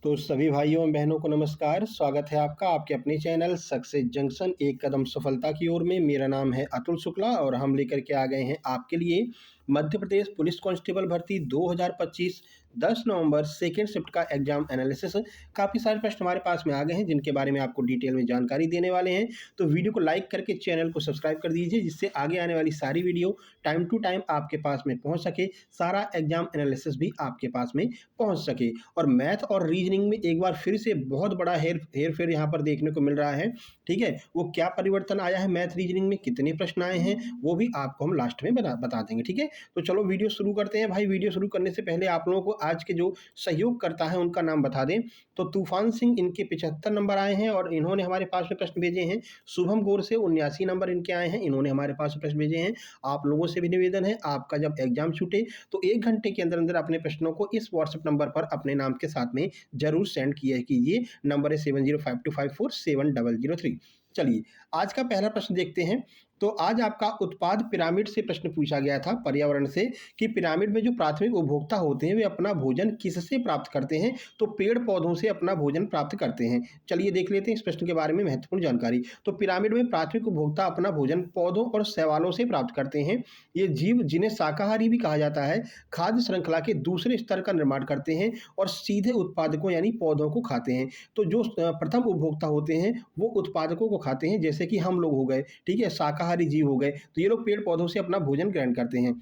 तो सभी भाइयों एवं बहनों को नमस्कार। स्वागत है आपका आपके अपने चैनल सक्सेस जंक्शन एक कदम सफलता की ओर में। मेरा नाम है अतुल शुक्ला और हम लेकर के आ गए हैं आपके लिए मध्य प्रदेश पुलिस कांस्टेबल भर्ती 2025 10 नवंबर सेकेंड शिफ्ट का एग्जाम एनालिसिस। काफ़ी सारे प्रश्न हमारे पास में आ गए हैं जिनके बारे में आपको डिटेल में जानकारी देने वाले हैं। तो वीडियो को लाइक करके चैनल को सब्सक्राइब कर दीजिए जिससे आगे आने वाली सारी वीडियो टाइम टू टाइम आपके पास में पहुंच सके, सारा एग्जाम एनालिसिस भी आपके पास में पहुंच सके। और मैथ और रीजनिंग में एक बार फिर से बहुत बड़ा हेर फेर यहाँ पर देखने को मिल रहा है। ठीक है, वो क्या परिवर्तन आया है मैथ रीजनिंग में, कितने प्रश्न आए हैं, वो भी आपको हम लास्ट में बता देंगे। ठीक है, तो चलो वीडियो शुरू करते हैं। भाई वीडियो शुरू करने से पहले आप लोगों को आज के जो सहयोग करता है उनका नाम बता दें। तो तूफान सिंह, इनके 75 नंबर आए हैं और इन्होंने हमारे पास में प्रश्न भेजे हैं। शुभम गौर से 79 नंबर इनके आए हैं, इन्होंने हमारे पास में प्रश्न भेजे हैं। आप लोगों से भी निवेदन है, आपका जब एग्जाम छूटे तो 1 घंटे के अंदर अंदर अपने प्रश्नों को इस व्हाट्सएप नंबर पर अपने नाम के साथ में जरूर सेंड किया कीजिए। नंबर है 7052547003। चलिए आज का पहला प्रश्न देखते हैं। तो आज आपका उत्पाद पिरामिड से प्रश्न पूछा गया था, पर्यावरण से, कि पिरामिड में जो प्राथमिक उपभोक्ता होते हैं वे अपना भोजन किससे प्राप्त करते हैं। तो पेड़ पौधों से अपना भोजन प्राप्त करते हैं। चलिए देख लेते हैं इस प्रश्न के बारे में महत्वपूर्ण जानकारी। तो पिरामिड में प्राथमिक उपभोक्ता अपना भोजन पौधों और शैवालों से प्राप्त करते हैं। ये जीव, जिन्हें शाकाहारी भी कहा जाता है, खाद्य श्रृंखला के दूसरे स्तर का निर्माण करते हैं और सीधे उत्पादकों यानी पौधों को खाते हैं। तो जो प्रथम उपभोक्ता होते हैं वो उत्पादकों को खाते हैं, जैसे कि हम लोग हो गए। ठीक है, शाकाहारी जीव हो गए, तो ये लोग पेड़ पौधों से अपना भोजन ग्रहण करते हैं।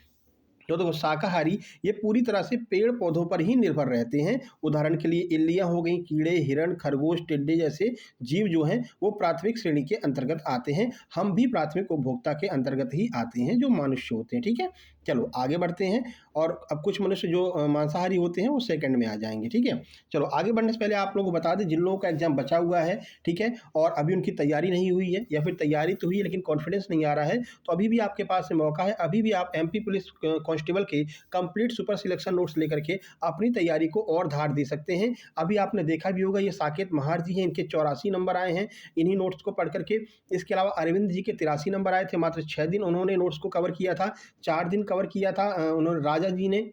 तो देखो शाकाहारी ये पूरी तरह से पेड़ पौधों पर ही निर्भर रहते हैं। उदाहरण के लिए इल्लियां हो गई, कीड़े, हिरण, खरगोश, टिड्डे जैसे जीव जो हैं वो प्राथमिक श्रेणी के अंतर्गत आते हैं। हम भी प्राथमिक उपभोक्ता के अंतर्गत ही आते हैं जो मनुष्य होते हैं। ठीक है, चलो आगे बढ़ते हैं। और अब कुछ मनुष्य जो मांसाहारी होते हैं वो सेकंड में आ जाएंगे। ठीक है, चलो आगे बढ़ने से पहले आप लोगों को बता दें जिन लोगों का एग्जाम बचा हुआ है, ठीक है, और अभी उनकी तैयारी नहीं हुई है या फिर तैयारी तो हुई है लेकिन कॉन्फिडेंस नहीं आ रहा है, तो अभी भी आपके पास मौका है। अभी भी आप एमपी पुलिस कांस्टेबल के कंप्लीट सुपर सिलेक्शन नोट्स लेकर के अपनी तैयारी को और धार दे सकते हैं। अभी आपने देखा भी होगा ये साकेत महार जी हैं, इनके 84 नंबर आए हैं इन्हीं नोट्स को पढ़ करके। इसके अलावा अरविंद जी के 83 नंबर आए थे। मात्र 6 दिन उन्होंने नोट्स को कवर किया था, 4 दिन कवर किया था उन्होंने।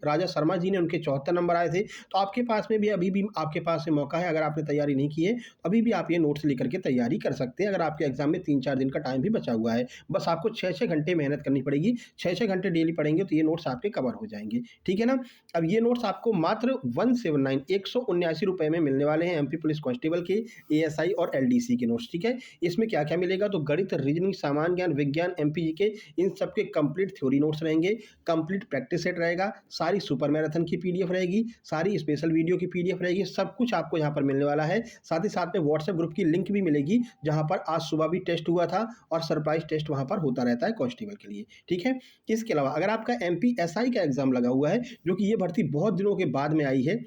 राजा शर्मा जी ने, उनके 74 नंबर आए थे। तो आपके पास में भी अभी भी आपके पास में मौका है। अगर आपने तैयारी नहीं की है अभी भी आप ये नोट्स लेकर के तैयारी कर सकते हैं। अगर आपके एग्जाम में 3-4 दिन का टाइम भी बचा हुआ है, बस आपको 6-6 घंटे मेहनत करनी पड़ेगी। 6-6 घंटे डेली पढ़ेंगे तो ये नोट्स आपके कवर हो जाएंगे। ठीक है ना। अब ये नोट्स आपको मात्र 179 रुपए में मिलने वाले हैं, एमपी पुलिस कांस्टेबल के एएसआई और एलडीसी के नोट्स। ठीक है, इसमें क्या क्या मिलेगा, तो गणित, रीजनिंग, सामान्य ज्ञान, विज्ञान, एमपीजी के इन सबके कंप्लीट थ्योरी नोट्स रहेंगे, कंप्लीट प्रैक्टिस सेट रहेगा, सारी सुपर मैराथन की पीडीएफ रहेगी, सारी स्पेशल वीडियो की पीडीएफ रहेगी, सब कुछ आपको यहाँ पर मिलने वाला है। साथ ही साथ में व्हाट्सएप ग्रुप की लिंक भी मिलेगी जहां पर आज सुबह भी टेस्ट हुआ था और सरप्राइज टेस्ट वहां पर होता रहता है कांस्टेबल के लिए। ठीक है, इसके अलावा अगर आपका एमपीएसआई का एग्जाम लगा हुआ है, जो कि ये भर्ती बहुत दिनों के बाद में आई है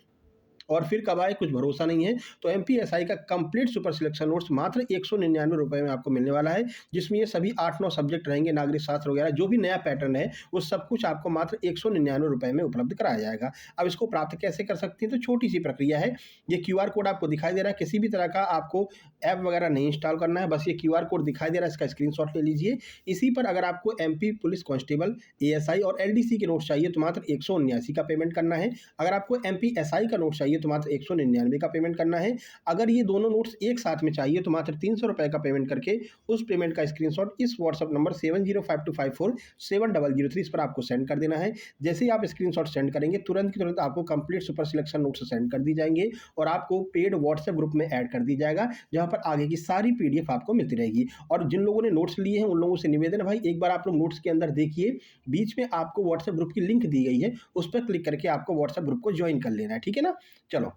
और फिर कब आए कुछ भरोसा नहीं है, तो एमपीएसआई का कंप्लीट सुपर सिलेक्शन नोट्स मात्र 199 रुपए में आपको मिलने वाला है, जिसमें ये सभी 8-9 सब्जेक्ट रहेंगे, नागरिक शास्त्र वगैरह जो भी नया पैटर्न है वो सब कुछ आपको मात्र 199 रुपए में उपलब्ध कराया जाएगा। अब इसको प्राप्त कैसे कर सकते हैं, तो छोटी सी प्रक्रिया है। ये क्यूआर कोड आपको दिखाई दे रहा है, किसी भी तरह का आपको ऐप वगैरह नहीं इंस्टॉल करना है, बस ये क्यूआर कोड दिखाई दे रहा है, इसका स्क्रीनशॉट ले लीजिए। इसी पर अगर आपको एमपी पुलिस कांस्टेबल, एएसआई और एलडीसी के नोट्स चाहिए तो मात्र 179 का पेमेंट करना है। अगर आपको एमपीएसआई का नोट चाहिए तो मात्र 199 का पेमेंट करना है। अगर ये दोनों नोट्स एक साथ में चाहिए तो मात्र 300 रुपए का पेमेंट करके उस पेमेंट का स्क्रीनशॉट इस व्हाट्सएप नंबर 7052547003 इस पर आपको सेंड कर देना है। जैसे ही आप स्क्रीनशॉट सेंड करेंगे तुरंत की तुरंत आपको complete super selection notes send कर दी जाएंगे और आपको पेड व्हाट्सएप ग्रुप में ऐड कर दी जाएगा, जहां पर आगे की सारी पीडीएफ आपको मिलती रहेगी। और जिन लोगों ने नोट्स लिए हैं उन लोगों से निवेदन है भाई, एक बार आप लोग नोट्स के अंदर देखिए, बीच में आपको व्हाट्सएप ग्रुप की लिंक दी गई है, उस पर क्लिक करके आपको व्हाट्सएप ग्रुप को ज्वाइन कर लेना है। ठीक है ना। चलो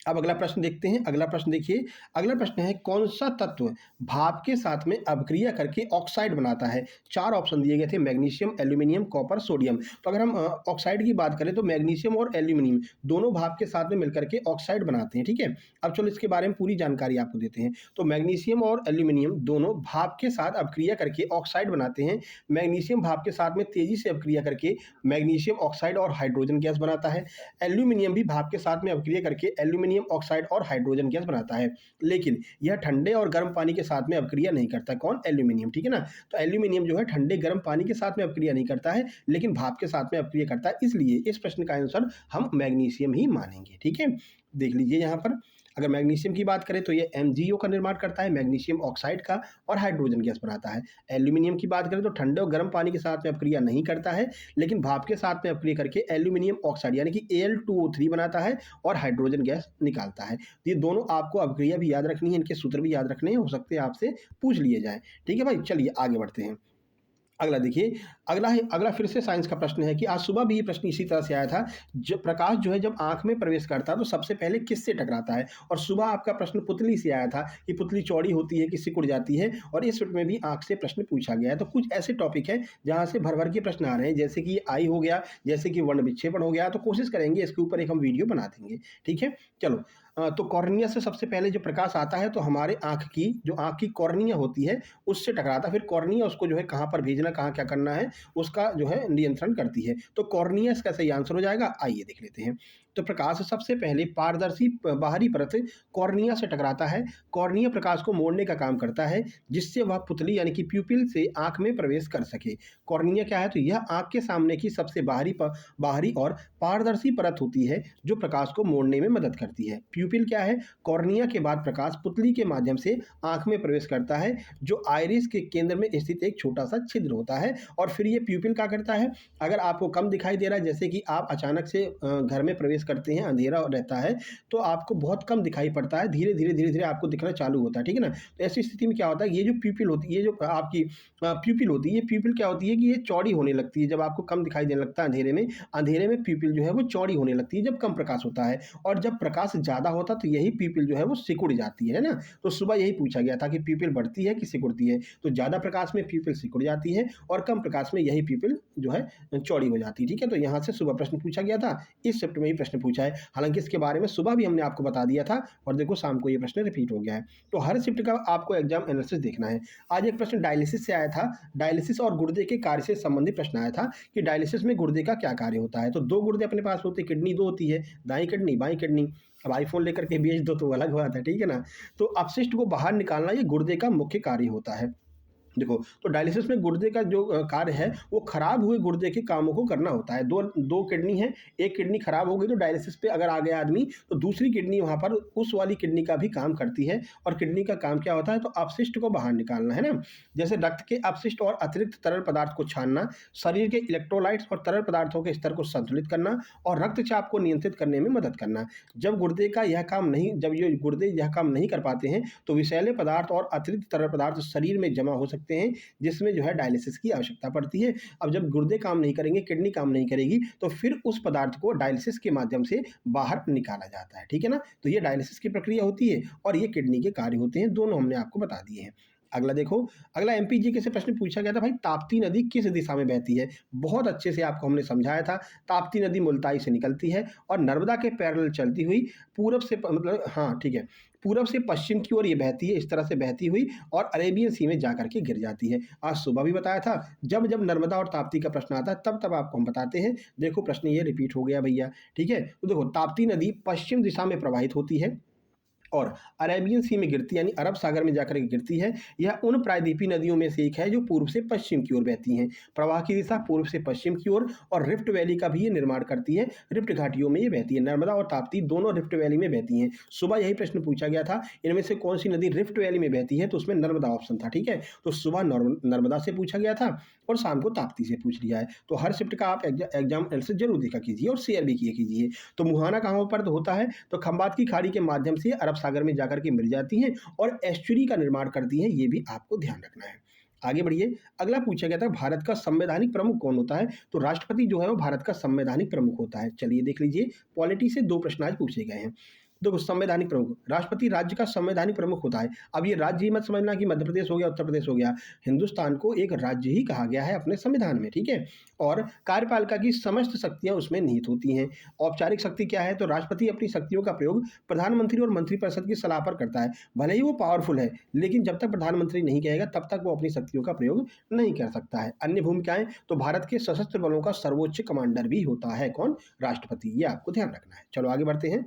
अब अगला प्रश्न देखते हैं। अगला प्रश्न देखिए, अगला प्रश्न है कौन सा तत्व भाप के साथ में अभिक्रिया करके ऑक्साइड बनाता है। 4 ऑप्शन दिए गए थे, मैग्नीशियम, एल्यूमिनियम, कॉपर, सोडियम। तो अगर हम ऑक्साइड की बात करें तो मैग्नीशियम और एल्यूमिनियम दोनों भाप के साथ में मिलकर के ऑक्साइड बनाते हैं। ठीक है, अब चलो इसके बारे में पूरी जानकारी आपको देते हैं। तो मैग्नीशियम और एल्यूमिनियम दोनों भाप के साथ अभिक्रिया करके ऑक्साइड बनाते हैं। मैग्नीशियम भाप के साथ में तेजी से अभिक्रिया करके मैग्नीशियम ऑक्साइड और हाइड्रोजन गैस बनाता है। एल्यूमिनियम भी भाप के साथ में अभिक्रिया करके एल्यूमिनियम एल्यूमिनियम ऑक्साइड और हाइड्रोजन गैस बनाता है, लेकिन यह ठंडे और गर्म पानी के साथ में अभिक्रिया नहीं करता। कौन? एल्यूमिनियम, ठीक है ना। तो एल्यूमिनियम जो है ठंडे गर्म पानी के साथ में अभिक्रिया नहीं करता है, लेकिन भाप के साथ में अभिक्रिया करता है, इसलिए इस प्रश्न का आंसर हम मैग्नीशियम ही मानेंगे, ठीक है। देख लीजिए यहाँ पर, अगर मैग्नीशियम की बात करें तो ये MgO का निर्माण करता है, मैग्नीशियम ऑक्साइड का, और हाइड्रोजन गैस बनाता है। एल्यूमिनियम की बात करें तो ठंडे और गर्म पानी के साथ में अभिक्रिया नहीं करता है, लेकिन भाप के साथ में अभिक्रिया करके एल्यूमिनियम ऑक्साइड यानी कि Al2O3 बनाता है और हाइड्रोजन गैस निकालता है। तो ये दोनों आपको अभिक्रिया भी याद रखनी है, इनके सूत्र भी याद रखने हैं, हो सकते हैं आपसे पूछ लिए जाएँ, ठीक है भाई। चलिए आगे बढ़ते हैं। अगला देखिए, अगला फिर से साइंस का प्रश्न है कि आज सुबह भी ये प्रश्न इसी तरह से आया था। प्रकाश जो है जब आँख में प्रवेश करता है तो सबसे पहले किससे टकराता है? और सुबह आपका प्रश्न पुतली से आया था कि पुतली चौड़ी होती है कि सिकुड़ जाती है, और इस शिफ्ट में भी आँख से प्रश्न पूछा गया है। तो कुछ ऐसे टॉपिक हैं जहाँ से भर-भर के प्रश्न आ रहे हैं, जैसे कि आई हो गया, जैसे कि वर्ण विक्षेपण हो गया, तो कोशिश करेंगे इसके ऊपर एक हम वीडियो बना देंगे, ठीक है। चलो, तो कॉर्निया से सबसे पहले जो प्रकाश आता है तो हमारे आँख की कॉर्निया होती है उससे टकराता है। फिर कॉर्निया उसको जो है कहाँ पर भेजना, कहाँ क्या करना है, उसका जो है नियंत्रण करती है। तो कॉर्निया इसका सही आंसर हो जाएगा। आइए देख लेते हैं। तो प्रकाश सबसे पहले पारदर्शी बाहरी परत कॉर्निया से टकराता है। कॉर्निया प्रकाश को मोड़ने का काम करता है, जिससे वह पुतली यानी कि प्यूपिल से आँख में प्रवेश कर सके। कॉर्निया क्या है? तो यह आँख के सामने की सबसे बाहरी और पारदर्शी परत होती है जो प्रकाश को मोड़ने में मदद करती है। प्यूपिल क्या है? कॉर्निया के बाद प्रकाश पुतली के माध्यम से आँख में प्रवेश करता है, जो आइरिस के केंद्र में स्थित एक छोटा सा छिद्र होता है। और फिर ये प्यूपिल क्या करता है? अगर आपको कम दिखाई दे रहा है, जैसे कि आप अचानक से घर में प्रवेश करते हैं, अंधेरा रहता है, तो आपको बहुत कम दिखाई पड़ता है, धीरे-धीरे आपको दिखना चालू होता है, ठीक है ना? तो ऐसी स्थिति में क्या होता है, ये जो प्यूपिल होती है, ये जो आपकी प्यूपिल होती है, ये प्यूपिल क्या होती है कि ये चौड़ी होने लगती है जब आपको कम दिखाई देने लगता है अंधेरे में प्यूपिल जो है वो चौड़ी होने लगती है जब कम प्रकाश होता है, और जब प्रकाश ज़्यादा होता है तो यही प्यूपिल जो है वो सिकुड़ जाती है ना? तो सुबह यही पूछा गया था कि प्यूपिल बढ़ती है कि सिकुड़ती है? तो ज़्यादा प्रकाश में प्यूपिल सिकुड़ जाती है और कम प्रकाश में यही प्यूपिल जो है चौड़ी हो जाती है, ठीक है? तो यहाँ से सुबह प्रश्न पूछा गया था, इस शिफ्ट में ही प्रश्न पूछा है। हालाँकि इसके बारे में सुबह भी हमने आपको बता दिया था, और देखो शाम को ये प्रश्न रिपीट हो गया है। तो हर शिफ्ट का आपको एग्जाम एनालिसिस देखना है। आज एक प्रश्न डायलिसिस से आया था। डायलिसिस और गुर्दे के कार्य से संबंधित प्रश्न आया था कि डायलिसिस में गुर्दे का क्या कार्य होता है। तो 2 गुर्दे अपने पास होते हैं, किडनी 2 होती है, दाईं किडनी, बाईं किडनी। अब आईफ़ोन लेकर के बेच दो तो अलग बात है, ठीक है ना? तो अपशिष्ट को बाहर निकालना ये गुर्दे का मुख्य कार्य होता है। देखो, तो डायलिसिस में गुर्दे का जो कार्य है वो खराब हुए गुर्दे के कामों को करना होता है। दो किडनी है, एक किडनी खराब हो गई तो डायलिसिस पे अगर आ गया आदमी, तो दूसरी किडनी वहाँ पर उस वाली किडनी का भी काम करती है, और किडनी का काम क्या होता है? तो अपशिष्ट को बाहर निकालना, है ना? जैसे रक्त के अपशिष्ट और अतिरिक्त तरल पदार्थ को छानना, शरीर के इलेक्ट्रोलाइट्स और तरल पदार्थों के स्तर को संतुलित करना, और रक्तचाप को नियंत्रित करने में मदद करना। जब ये गुर्दे यह काम नहीं कर पाते हैं, तो विषैले पदार्थ और अतिरिक्त तरल पदार्थ शरीर में जमा हो सकते हैं, जिसमें जो है डायलिसिस की आवश्यकता पड़ती है। अब जब गुर्दे काम नहीं करेंगे, किडनी काम नहीं करेगी, तो फिर उस पदार्थ को डायलिसिस के माध्यम से बाहर निकाला जाता है, ठीक है ना? तो ये डायलिसिस की प्रक्रिया होती है और ये किडनी के कार्य होते हैं, दोनों हमने आपको बता दिए हैं। अगला देखो, अगला एमपीजीके से प्रश्न पूछा गया था, भाई ताप्ती नदी किस दिशा में बहती है? बहुत अच्छे से आपको हमने समझाया था। ताप्ती नदी मुल्ताई से निकलती है और नर्मदा के पैरेलल चलती हुई पूरब से मतलब हाँ, ठीक है। पूरब से पश्चिम की ओर ये बहती है, इस तरह से बहती हुई, और अरेबियन सी में जाकर के गिर जाती है। आज सुबह भी बताया था, जब नर्मदा और ताप्ती का प्रश्न आता है तब आपको हम बताते हैं। देखो प्रश्न ये रिपीट हो गया भैया, ठीक है? तो देखो, ताप्ती नदी पश्चिम दिशा में प्रवाहित होती है और अरेबियन सी में गिरती यानी अरब सागर में जाकर के गिरती है। यह उन प्रायद्वीपीय नदियों में से एक है जो पूर्व से पश्चिम की ओर बहती हैं। प्रवाह की दिशा पूर्व से पश्चिम की ओर, और रिफ्ट वैली का भी ये निर्माण करती है। रिफ्ट घाटियों में ये बहती है। नर्मदा और ताप्ती दोनों रिफ्ट वैली में बहती हैं। सुबह यही प्रश्न पूछा गया था, इनमें से कौन सी नदी रिफ्ट वैली में बहती है? तो उसमें नर्मदा ऑप्शन था, ठीक है? तो सुबह नर्मदा से पूछा गया था और शाम को ताप्ती से पूछ लिया है। तो हर शिफ्ट का आप एग्जाम एनालिसिस जरूर देखा कीजिए और शेयर भी किया कीजिए। तो मुहाना कहाँ पर होता है? तो खंबात की खाड़ी के माध्यम से अरब सागर में जाकर के मिल जाती हैं और एस्चुरी का निर्माण करती हैं, ये भी आपको ध्यान रखना है। आगे बढ़िए। अगला पूछा गया था, भारत का संवैधानिक प्रमुख कौन होता है? तो राष्ट्रपति जो है वो भारत का संवैधानिक प्रमुख होता है। चलिए देख लीजिए, पॉलिटी से 2 प्रश्न आज पूछे गए हैं। देखो, संवैधानिक प्रमुख, राष्ट्रपति राज्य का संवैधानिक प्रमुख होता है। अब ये राज्य ही मत समझना कि मध्य प्रदेश हो गया, उत्तर प्रदेश हो गया। हिंदुस्तान को एक राज्य ही कहा गया है अपने संविधान में, ठीक है? और कार्यपालिका की समस्त शक्तियां उसमें निहित होती हैं। औपचारिक शक्ति क्या है? तो राष्ट्रपति अपनी शक्तियों का प्रयोग प्रधानमंत्री और मंत्रिपरिषद की सलाह पर करता है। भले ही वो पावरफुल है, लेकिन जब तक प्रधानमंत्री नहीं कहेगा तब तक वो अपनी शक्तियों का प्रयोग नहीं कर सकता है। अन्य भूमिकाएं, तो भारत के सशस्त्र बलों का सर्वोच्च कमांडर भी होता है। कौन? राष्ट्रपति। ये आपको ध्यान रखना है। चलो आगे बढ़ते हैं।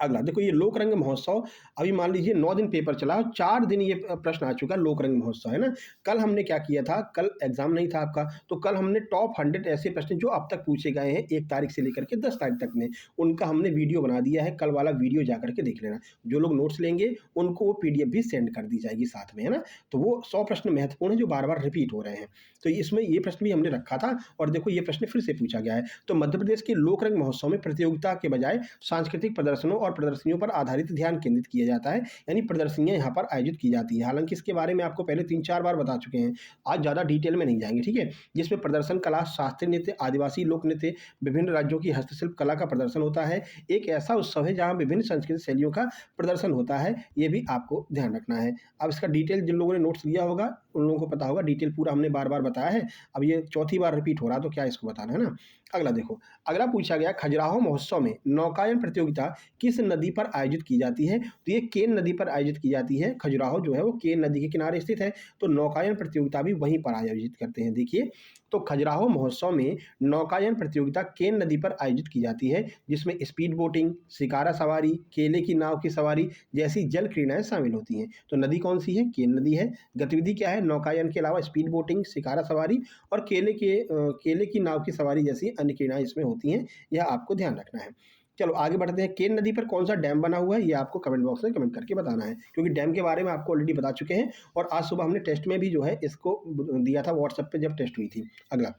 अगला देखो, ये लोक रंग महोत्सव अभी मान लीजिए 9 दिन पेपर चला और 4 दिन ये प्रश्न आ चुका है, लोक रंग महोत्सव, है ना? कल हमने क्या किया था, कल एग्ज़ाम नहीं था आपका, तो कल हमने टॉप 100 ऐसे प्रश्न जो अब तक पूछे गए हैं 1 तारीख से लेकर के 10 तारीख तक में, उनका हमने वीडियो बना दिया है, कल वाला वीडियो जा कर के देख लेना। जो लोग नोट्स लेंगे, उनको वो पीडीएफ भी सेंड कर दी जाएगी साथ में, है ना? तो वो 100 प्रश्न महत्वपूर्ण हैं जो बार-बार रिपीट हो रहे हैं। तो इसमें ये प्रश्न भी हमने रखा था और देखो ये प्रश्न फिर से पूछा गया है। तो मध्य प्रदेश के लोक रंग महोत्सव में प्रतियोगिता के बजाय सांस्कृतिक प्रदर्शनों और प्रदर्शनियों पर आधारित ध्यान केंद्रित किया जाता है, यानी प्रदर्शनियाँ यहाँ पर आयोजित की जाती है। हालाँकि इसके बारे में आपको पहले 3-4 बार बता चुके हैं, आज ज़्यादा डिटेल में नहीं जाएँगे, ठीक है? जिसमें प्रदर्शन कला, शास्त्रीय नृत्य, आदिवासी लोक नृत्य, विभिन्न राज्यों की हस्तशिल्प कला का प्रदर्शन होता है। एक ऐसा उत्सव है जहाँ विभिन्न सांस्कृतिक शैलियों का प्रदर्शन होता है, ये भी आपको ध्यान रखना है। अब इसका डिटेल जिन लोगों ने नोट्स लिया होगा, उन लोगों को पता होगा, डिटेल पूरा हमने बार-बार बताया है। अब ये चौथी बार रिपीट हो रहा है तो क्या इसको बताना, है ना? अगला देखो, अगला पूछा गया खजुराहो महोत्सव में नौकायन प्रतियोगिता किस नदी पर आयोजित की जाती है? तो ये केन नदी पर आयोजित की जाती है। खजुराहो जो है वो केन नदी के किनारे स्थित है, तो नौकायन प्रतियोगिता भी वहीं पर आयोजित करते हैं। देखिए, तो खजुराहो महोत्सव में नौकायन प्रतियोगिता केन नदी पर आयोजित की जाती है, जिसमें स्पीड बोटिंग, शिकारा सवारी, केले की नाव की सवारी जैसी जल क्रीड़ाएँ शामिल होती हैं। तो नदी कौन-सी है? केन नदी है। गतिविधि क्या है? नौकायन के अलावा स्पीड बोटिंग, शिकारा सवारी और केले की नाव की सवारी जैसी अन्य क्रीड़ाएँ इसमें होती हैं, यह आपको ध्यान रखना है। चलो आगे बढ़ते हैं, केन नदी पर कौन-सा डैम बना हुआ है, ये आपको कमेंट बॉक्स में कमेंट करके बताना है, क्योंकि डैम के बारे में आपको ऑलरेडी बता चुके हैं और आज सुबह हमने टेस्ट में भी जो है इसको दिया था व्हाट्सएप पे जब टेस्ट हुई थी। अगला,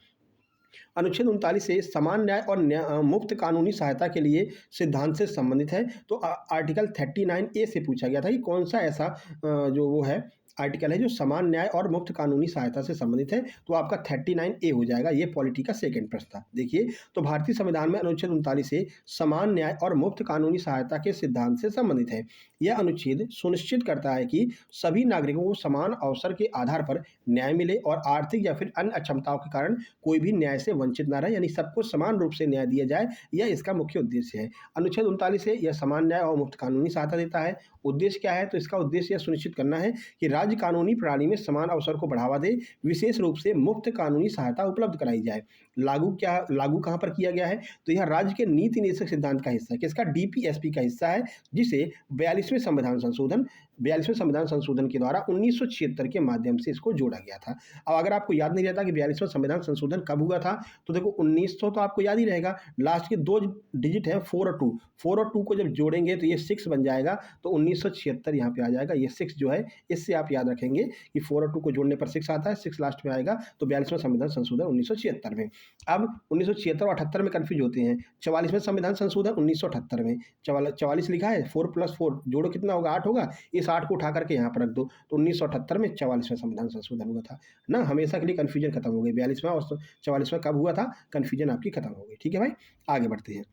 अनुच्छेद 39 से समान न्याय और मुफ्त कानूनी सहायता के लिए सिद्धांत से संबंधित है। तो आर्टिकल 39 ए से पूछा गया था कि कौन सा ऐसा जो वो है आर्टिकल है जो समान न्याय और मुफ्त कानूनी सहायता से संबंधित है, तो आपका 39 ए हो जाएगा। ये पॉलिटी का सेकंड प्रश्न था। देखिए, तो भारतीय संविधान में अनुच्छेद 39 से समान न्याय और मुफ्त कानूनी सहायता के सिद्धांत से संबंधित है। यह अनुच्छेद सुनिश्चित करता है कि सभी नागरिकों को समान अवसर के आधार पर न्याय मिले और आर्थिक या फिर अन्य अक्षमताओं के कारण कोई भी न्याय से वंचित न रहे, यानी सबको समान रूप से न्याय दिया जाए, यह इसका मुख्य उद्देश्य है। अनुच्छेद 39 से यह समान न्याय और मुफ्त कानूनी सहायता देता है। उद्देश्य क्या है? तो इसका उद्देश्य यह सुनिश्चित करना है कि राज्य कानूनी प्रणाली में समान अवसर को बढ़ावा दे, विशेष रूप से मुफ्त कानूनी सहायता उपलब्ध कराई जाए। लागू कहाँ पर किया गया है? तो यह राज्य के नीति निदेशक सिद्धांत का हिस्सा है, किसका? डीपीएसपी का हिस्सा है, जिसे 42वें संविधान संशोधन के द्वारा 1976 के माध्यम से इसको जोड़ा गया था। अब अगर आपको याद नहीं रहता कि 42वां संविधान संशोधन कब हुआ था, तो देखो 1900 तो आपको याद ही रहेगा, लास्ट के 2 डिजिट हैं 4 और 2, 4 और 2 को जब जोड़ेंगे तो ये 6 बन जाएगा, तो 1976 यहाँ पे आ जाएगा। ये 6 जो है, इससे आप याद रखेंगे कि 4 और 2 को जोड़ने पर 6 आता है, 6 लास्ट में आएगा, तो 42वां संविधान संशोधन 1976 में। अब 1976 और 78 में कन्फ्यूज होते हैं। 44वें संविधान संशोधन 1978 में, 44 लिखा है, 4 + 4 जोड़ो कितना होगा? 8 होगा। इस 8 को उठा करके यहाँ पर रख दो, तो 1978 में 44वां संविधान संशोधन हुआ था ना। हमेशा के लिए कन्फ्यूजन खत्म हो गई, 42वां और 44वां कब हुआ था, कन्फ्यूजन आपकी खत्म हो गई। ठीक है भाई, आगे बढ़ते हैं।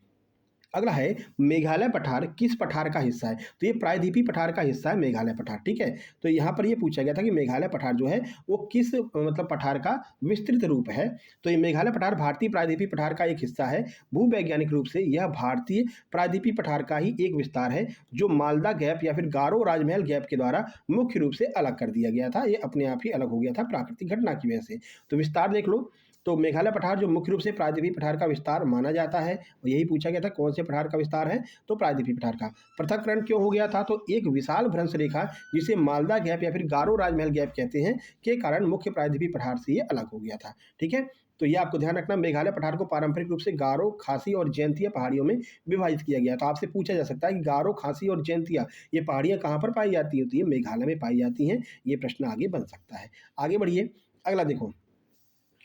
अगला है मेघालय पठार किस पठार का हिस्सा है? तो ये प्रायद्वीपीय पठार का हिस्सा है मेघालय पठार, ठीक है। तो यहाँ पर ये पूछा गया था कि मेघालय पठार जो है वो किस मतलब पठार का विस्तृत रूप है। तो ये मेघालय पठार भारतीय प्रायद्वीपीय पठार का एक हिस्सा है। भूवैज्ञानिक रूप से यह भारतीय प्रायद्वीपीय पठार का ही एक विस्तार है, जो मालदा गैप या फिर गारो राजमहल गैप के द्वारा मुख्य रूप से अलग कर दिया गया था। ये अपने आप ही अलग हो गया था प्राकृतिक घटना की वजह से। तो विस्तार देख लो, तो मेघालय पठार जो मुख्य रूप से प्रायद्वीपीय पठार का विस्तार माना जाता है, और यही पूछा गया था कौन से पठार का विस्तार है, तो प्रायद्वीपीय पठार का। पृथक्करण क्यों हो गया था? तो एक विशाल भ्रंश रेखा जिसे मालदा गैप या फिर गारो राजमहल गैप कहते हैं, के कारण मुख्य प्रायद्वीपीय पठार से ये अलग हो गया था। ठीक है, तो ये आपको ध्यान रखना, मेघालय पठार को पारंपरिक रूप से गारो, खासी और जयंतिया पहाड़ियों में विभाजित किया गया। तो आपसे पूछा जा सकता है कि गारो, खासी और जयंतिया ये पहाड़ियाँ कहाँ पर पाई जाती होती है? मेघालय में पाई जाती हैं। ये प्रश्न आगे बन सकता है। आगे बढ़िए, अगला देखो,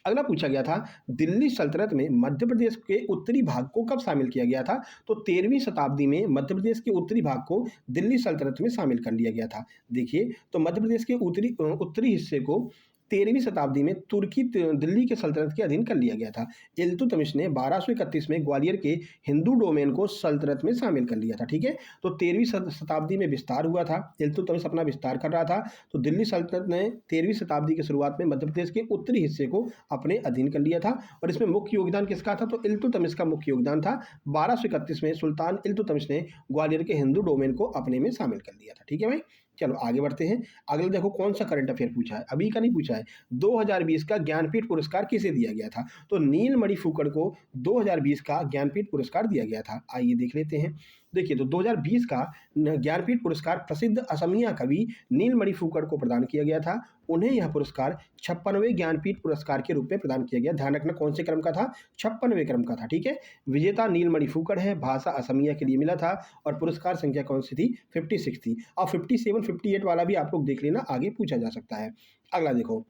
अगला पूछा गया था दिल्ली सल्तनत में मध्य प्रदेश के उत्तरी भाग को कब शामिल किया गया था? तो 13वीं शताब्दी में मध्य प्रदेश के उत्तरी भाग को दिल्ली सल्तनत में शामिल कर लिया गया था। देखिए, तो मध्य प्रदेश के उत्तरी हिस्से को 13वीं शताब्दी में तुर्की दिल्ली के सल्तनत के अधीन कर लिया गया था। इल्तुतमिश ने 1231 में ग्वालियर के हिंदू डोमेन को सल्तनत में शामिल कर लिया था। ठीक है, तो 13वीं शताब्दी में विस्तार हुआ था, इल्तुतमिश अपना विस्तार कर रहा था, तो दिल्ली सल्तनत ने 13वीं शताब्दी के शुरुआत में मध्य प्रदेश के उत्तरी हिस्से को अपने अधीन कर लिया था। और इसमें मुख्य योगदान किसका था? तो इल्तुतमिश का मुख्य योगदान था। 1231 में सुल्तान इल्तुतमिश ने ग्वालियर के हिंदू डोमेन को अपने में शामिल कर लिया था। ठीक है भाई, चलो आगे बढ़ते हैं। अगला देखो कौन सा करंट अफेयर पूछा है, अभी का नहीं पूछा है। 2020 का ज्ञानपीठ पुरस्कार किसे दिया गया था? तो नीलमणि फुकड़ को 2020 का ज्ञानपीठ पुरस्कार दिया गया था। आइए देख लेते हैं। देखिए, तो 2020 का ज्ञानपीठ पुरस्कार प्रसिद्ध असमिया कवि नीलमणि फुकड़ को प्रदान किया गया था। उन्हें यह पुरस्कार 56वें ज्ञानपीठ पुरस्कार के रूप में प्रदान किया गया। ध्यान रखना कौन से क्रम का था? 56वें क्रम का था, ठीक है। विजेता नीलमणि फुकड़ है, भाषा असमिया के लिए मिला था और पुरस्कार संख्या कौन सी थी? 56 थी। और 57, 58 वाला भी आप लोग देख लेना, आगे पूछा जा सकता है। अगला देखो,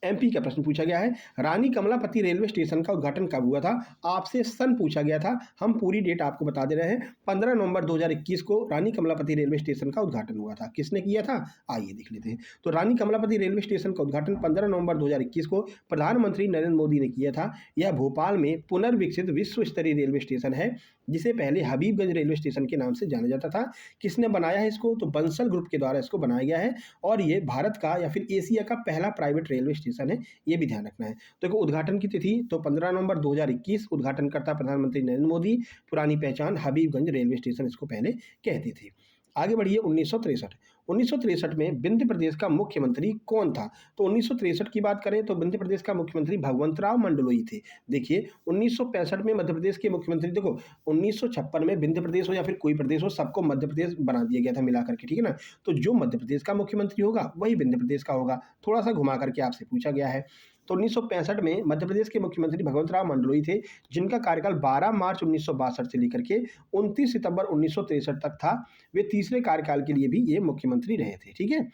एमपी का प्रश्न पूछा गया है, रानी कमलापति रेलवे स्टेशन का उद्घाटन कब हुआ था? आपसे सन पूछा गया था, हम पूरी डेट आपको बता दे रहे हैं। 15 नवंबर 2021 को रानी कमलापति रेलवे स्टेशन का उद्घाटन हुआ था। किसने किया था? आइए देख लेते हैं। तो रानी कमलापति रेलवे स्टेशन का उद्घाटन 15 नवंबर 2021 को प्रधानमंत्री नरेंद्र मोदी ने किया था। यह भोपाल में पुनर्विकसित विश्व स्तरीय रेलवे स्टेशन है, जिसे पहले हबीबगंज रेलवे स्टेशन के नाम से जाना जाता था। किसने बनाया है इसको? तो बंसल ग्रुप के द्वारा इसको बनाया गया है और ये भारत का या फिर एशिया का पहला प्राइवेट रेलवे स्टेशन है, ये भी ध्यान रखना है। तो देखो, उद्घाटन की तिथि तो 15 नवंबर 2021, उद्घाटनकर्ता प्रधानमंत्री नरेंद्र मोदी, पुरानी पहचान हबीबगंज रेलवे स्टेशन इसको पहले कहते थे। आगे बढ़िए, 1963। 1963 में विंध्य प्रदेश का मुख्यमंत्री कौन था? तो 1963 की बात करें तो विंध्य प्रदेश का मुख्यमंत्री भगवंतराव मंडलोई थे। देखिए, 1965 में मध्य प्रदेश के मुख्यमंत्री, देखो 1956 में विंध्य प्रदेश हो या फिर कोई प्रदेश हो, सबको मध्य प्रदेश बना दिया गया था मिला करके, ठीक है ना। तो जो मध्य प्रदेश का मुख्यमंत्री होगा वही विंध्य प्रदेश का होगा। थोड़ा सा घुमा करके आपसे पूछा गया है। तो 1965 में मध्य प्रदेश के मुख्यमंत्री भगवंतराव मंडलोई थे, जिनका कार्यकाल 12 मार्च 1962 से लेकर के 29 सितंबर 1963 तक था। वे तीसरे कार्यकाल के लिए भी ये मुख्यमंत्री रहे थे, ठीक है।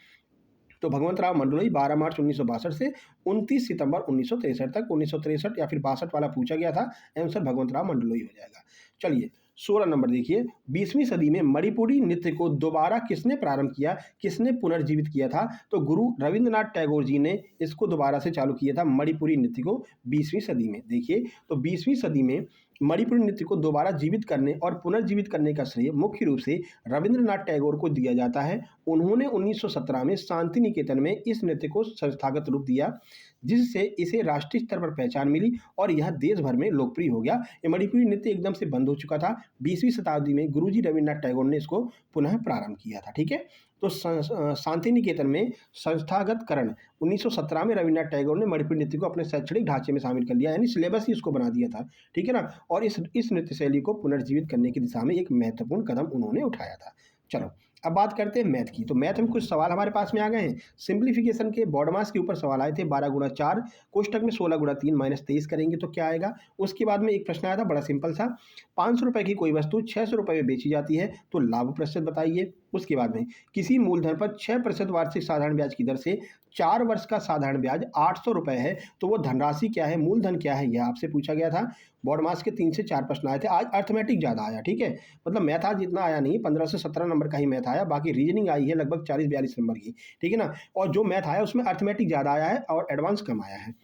तो भगवंतराव मंडलोई 12 मार्च 1962 से 29 सितंबर 1963 तक, 1963 या फिर 62 वाला पूछा गया था, आंसर भगवंतराव मंडलोई हो जाएगा। चलिए 16 नंबर देखिए, 20वीं सदी में मणिपुरी नृत्य को दोबारा किसने प्रारंभ किया, किसने पुनर्जीवित किया था? तो गुरु रविंद्रनाथ टैगोर जी ने इसको दोबारा से चालू किया था, मणिपुरी नृत्य को 20वीं सदी में। देखिए, तो 20वीं सदी में मणिपुरी नृत्य को दोबारा जीवित करने और पुनर्जीवित करने का श्रेय मुख्य रूप से रविंद्रनाथ टैगोर को दिया जाता है। उन्होंने 1917 में शांति निकेतन में इस नृत्य को संस्थागत रूप दिया, जिससे इसे राष्ट्रीय स्तर पर पहचान मिली और यह देश भर में लोकप्रिय हो गया। ये मणिपुरी नृत्य एकदम से बंद हो चुका था, 20वीं शताब्दी में गुरुजी रविन्द्रनाथ टैगोर ने इसको पुनः प्रारंभ किया था, ठीक है। तो शांति निकेतन में संस्थागतकरण 1917 में रविन्द्रनाथ टैगोर ने मणिपुरी नृत्य को अपने शैक्षणिक ढांचे में शामिल कर लिया, यानी सिलेबस ही उसको बना दिया था, ठीक है ना। और इस नृत्य शैली को पुनर्जीवित करने की दिशा में एक महत्वपूर्ण कदम उन्होंने उठाया था। चलो, अब बात करते हैं मैथ की। तो मैथ में कुछ सवाल हमारे पास में आ गए हैं। सिंप्लीफिकेशन के बॉडमास के ऊपर सवाल आए थे, 12 गुणा 4 कोष्टक में 16 गुणा 3 माइनस 23 करेंगे तो क्या आएगा। उसके बाद में एक प्रश्न आया था, बड़ा सिंपल सा, 500 रुपये की कोई वस्तु 600 रुपये में बेची जाती है तो लाभ प्रतिशत बताइए। उसके बाद में किसी मूलधन पर 6% वार्षिक साधारण ब्याज की दर से 4 वर्ष का साधारण ब्याज 800 रुपये है, तो वो धनराशि क्या है, मूलधन क्या है, यह आपसे पूछा गया था। बॉडमास के 3 से 4 प्रश्न आए थे। आज अर्थमेटिक ज़्यादा आया, ठीक है, मतलब मैथ आज इतना आया नहीं, 15 से 17 नंबर का ही मैथ आया, बाकी रीजनिंग आई है लगभग 40-42 नंबर की, ठीक है ना। और जो मैथ आया उसमें अर्थमेटिक ज़्यादा आया है और एडवांस कम आया है।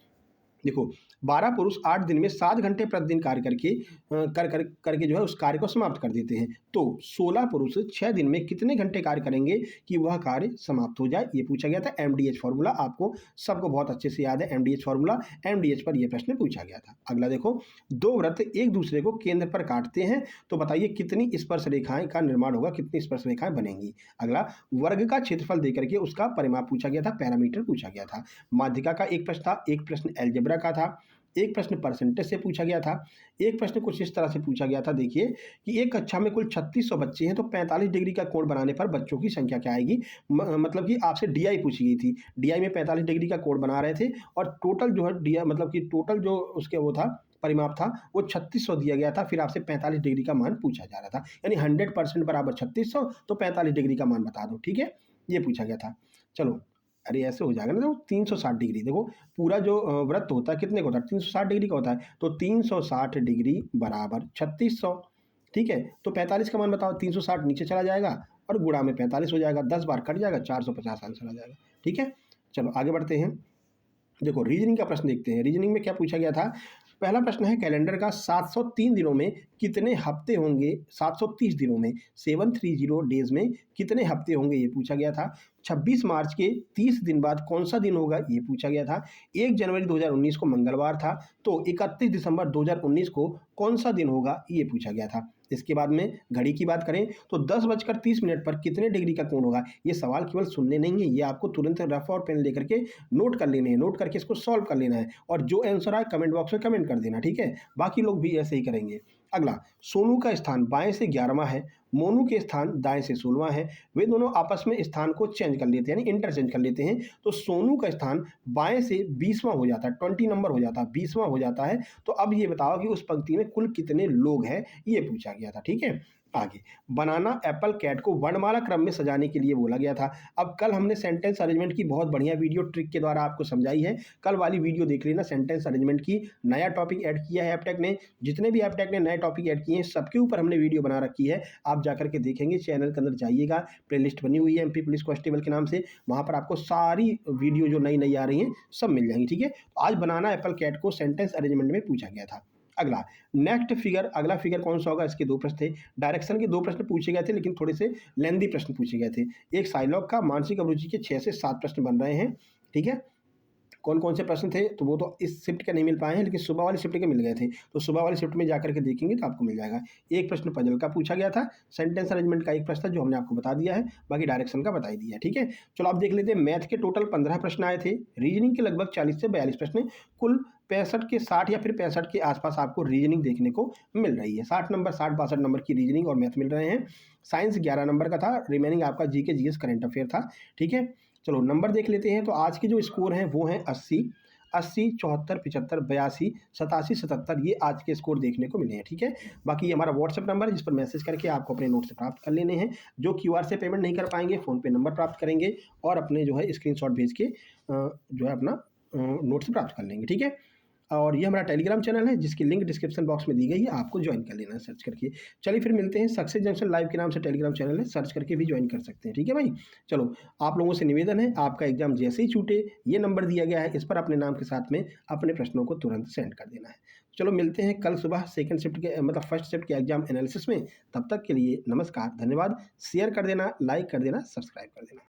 देखो, 12 पुरुष 8 दिन में 7 घंटे प्रतिदिन कार्य करके जो है उस कार्य को समाप्त कर देते हैं, तो 16 पुरुष 6 दिन में कितने घंटे कार्य करेंगे कि वह कार्य समाप्त हो जाए, ये पूछा गया था। एमडीएच फार्मूला आपको सबको बहुत अच्छे से याद है, एमडीएच फार्मूला, एमडीएच पर यह प्रश्न पूछा गया था। अगला देखो, दो वृत्त एक दूसरे को केंद्र पर काटते हैं तो बताइए कितनी स्पर्श रेखाएं का निर्माण होगा, कितनी स्पर्श रेखाएं बनेंगी। अगला, वर्ग का क्षेत्रफल देकर के उसका परिमाप पूछा गया था, पैरामीटर पूछा गया था। माध्यिका का एक प्रश्न था, एक प्रश्न अलजेब्रा का था, एक प्रश्न परसेंटेज से पूछा गया था, एक प्रश्न कुछ इस तरह से पूछा गया था। देखिए कि एक कक्षा में कुल 3600 बच्चे हैं तो 45 डिग्री का कोण बनाने पर बच्चों की संख्या क्या आएगी। मतलब कि आपसे डीआई पूछी गई थी, डीआई में 45 डिग्री का कोण बना रहे थे और टोटल जो है डीआई मतलब कि टोटल जो उसके वो था परिमाप था वो 3600 दिया गया था, फिर आपसे 45 डिग्री का मान पूछा जा रहा था, यानी 100% बराबर 3600, तो 45 डिग्री का मान बता दो, ठीक है, ये पूछा गया था। चलो, अरे ऐसे हो जाएगा ना, देखो 360 डिग्री, देखो पूरा जो वृत्त होता है कितने का होता है, 360 डिग्री का होता है, तो 360 डिग्री बराबर 3600, ठीक है। तो 45 का मान बताओ, 360 नीचे चला जाएगा और गुणा में 45 हो जाएगा, 10 बार कट जाएगा, 450 आंसर आ जाएगा, ठीक है। चलो आगे बढ़ते हैं। देखो रीजनिंग का प्रश्न देखते हैं। रीजनिंग में क्या पूछा गया था। पहला प्रश्न है, कैलेंडर का 703 दिनों में कितने हफ्ते होंगे, 730 दिनों में 730 डेज में कितने हफ्ते होंगे, ये पूछा गया था। 26 मार्च के 30 दिन बाद कौन सा दिन होगा, ये पूछा गया था। 1 जनवरी 2019 को मंगलवार था, तो 31 दिसंबर 2019 को कौन सा दिन होगा, ये पूछा गया था। इसके बाद में घड़ी की बात करें तो 10:30 पर कितने डिग्री का कोण होगा। ये सवाल केवल सुनने नहीं है, ये आपको तुरंत रफ और पेन लेकर के नोट कर लेने हैं, नोट करके इसको सॉल्व कर लेना है और जो आंसर आए कमेंट बॉक्स में कमेंट कर देना, ठीक है। बाकी लोग भी ऐसे ही करेंगे। अगला, सोनू का स्थान बाएं से 11वां है, मोनू के स्थान दाएं से 16वां है। वे दोनों आपस में स्थान को चेंज कर लेते हैं, यानी इंटरचेंज कर लेते हैं। तो सोनू का स्थान बाएं से 20वां हो जाता है, 20 नंबर हो जाता है, 20वां हो जाता है। तो अब ये बताओ कि उस पंक्ति में कुल कितने लोग हैं, ये पूछा गया था। ठीक है, आगे, बनाना एप्पल कैट को वर्णमाला क्रम में सजाने के लिए बोला गया था। अब कल हमने सेंटेंस अरेंजमेंट की बहुत बढ़िया वीडियो ट्रिक के द्वारा आपको समझाई है, कल वाली वीडियो देख लेना। सेंटेंस अरेंजमेंट की नया टॉपिक ऐड किया है एप्टेक ने, जितने भी एप्टेक ने नए टॉपिक ऐड किए हैं सबके ऊपर हमने वीडियो बना रखी है। आप जाकर के देखेंगे, चैनल के अंदर जाइएगा, प्लेलिस्ट बनी हुई है एमपी पुलिस कांस्टेबल के नाम से, वहाँ पर आपको सारी वीडियो जो नई नई आ रही हैं सब मिल जाएंगी। ठीक है, तो आज बनाना एप्पल कैट को सेंटेंस अरेंजमेंट में पूछा गया था। अगला, नेक्स्ट फिगर, अगला फिगर कौन सा होगा, इसके दो प्रश्न थे। डायरेक्शन के दो प्रश्न पूछे गए थे, लेकिन थोड़े से लेंदी प्रश्न पूछे गए थे। एक साइलॉग का मानसिक अभिरुचि के 6 से 7 प्रश्न बन रहे हैं। ठीक है, कौन कौन से प्रश्न थे, तो वो तो इस शिफ्ट के नहीं मिल पाए हैं, लेकिन सुबह वाली शिफ्ट के मिल गए थे। तो सुबह वाली शिफ्ट में जाकर के देखेंगे तो आपको मिल जाएगा। एक प्रश्न पजल का पूछा गया था, सेंटेंस अरेंजमेंट का एक प्रश्न था जो हमने आपको बता दिया है, बाकी डायरेक्शन का बता ही दिया है। ठीक है, चलो आप देख लेते हैं। मैथ के टोटल 15 प्रश्न आए थे, रीजनिंग के लगभग 40 से 42 प्रश्न, कुल 65 के 60 या फिर 65 के आसपास आपको रीजनिंग देखने को मिल रही है। 60 नंबर, 60-62 नंबर की रीजनिंग और मैथ मिल रहे हैं। साइंस 11 नंबर का था, रिमेनिंग आपका जीके जीएस करंट अफेयर था। ठीक है, चलो नंबर देख लेते हैं। तो आज के जो स्कोर हैं वो हैं 80, 74, 75, 82, 87, 77, ये आज के स्कोर देखने को मिले हैं। ठीक है, बाकी ये हमारा व्हाट्सएप नंबर है जिस पर मैसेज करके आपको अपने नोट से प्राप्त कर लेने हैं। जो क्यूआर से पेमेंट नहीं कर पाएंगे, फ़ोन पे नंबर प्राप्त करेंगे और अपने जो है स्क्रीनशॉट भेज के जो है अपना नोट से प्राप्त कर लेंगे। ठीक है, और ये हमारा टेलीग्राम चैनल है जिसकी लिंक डिस्क्रिप्शन बॉक्स में दी गई है, आपको ज्वाइन कर लेना है सर्च करके। चलिए फिर मिलते हैं। सक्सेस जंक्शन लाइव के नाम से टेलीग्राम चैनल है, सर्च करके भी ज्वाइन कर सकते हैं। ठीक है भाई, चलो आप लोगों से निवेदन है, आपका एग्जाम जैसे ही छूटे, ये नंबर दिया गया है, इस पर अपने नाम के साथ में अपने प्रश्नों को तुरंत सेंड कर देना है। चलो मिलते हैं कल सुबह सेकंड शिफ्ट के मतलब फर्स्ट शिफ्ट के एग्जाम एनालिसिस में। तब तक के लिए नमस्कार, धन्यवाद। शेयर कर देना, लाइक कर देना, सब्सक्राइब कर देना।